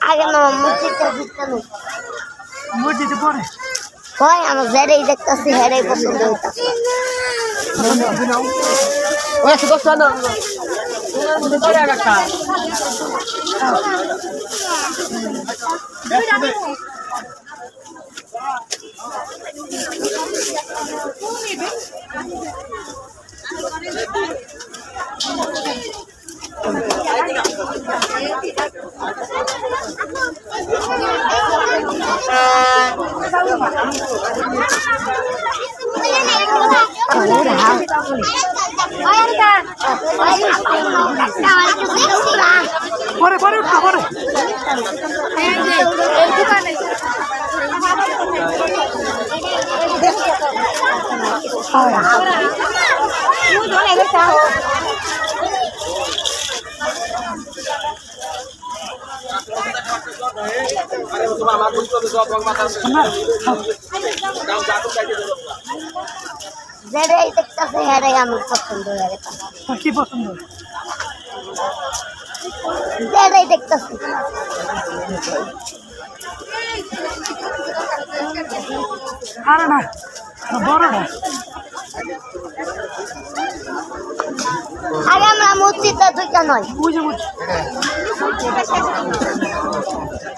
আগে না মসজিদটা দিতানো মসজিদে পড়ে কই আমরা যেটাই দেখতেছি হেরাই পছন্দ হইতাছে ওই আছে দশ না পড়ে রাখা পরে পরে পরে যেটাই দেখতেছে হেরাই আমার পছন্দ হয়ে গেছে কি পছন্দ যেটাই দেখতেছি আরে না বড়টা আগে আমরা মসজিদটা দুইটা নয় বুঝে বুঝ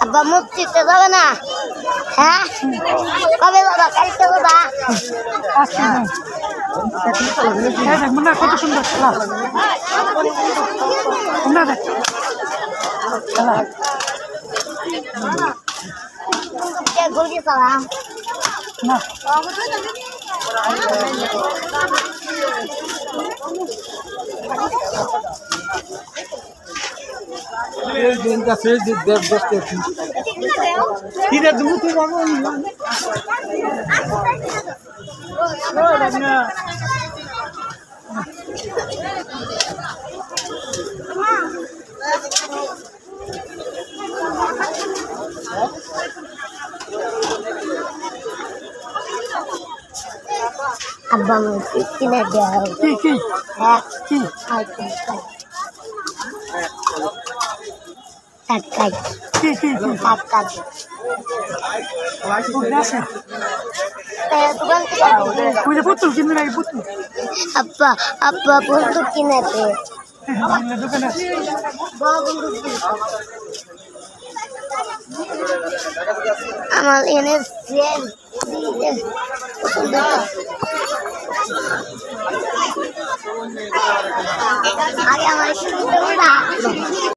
আব্বা মসজিদটা যাবে না হ্যাঁ কবে বাবা কালকে বাবা আজকে না কত সুন্দর খেলা না দেখ গুলকি সালাম না दिन का फिर देख देखते इधर दूर से बाबू अब्बा मुझे किने दिया है की हां की आई काट की काट मुझे पुतुल किने लगी पुतुल अब्बा अब्बा पुतुल किने दे আমার এনে আগে আমার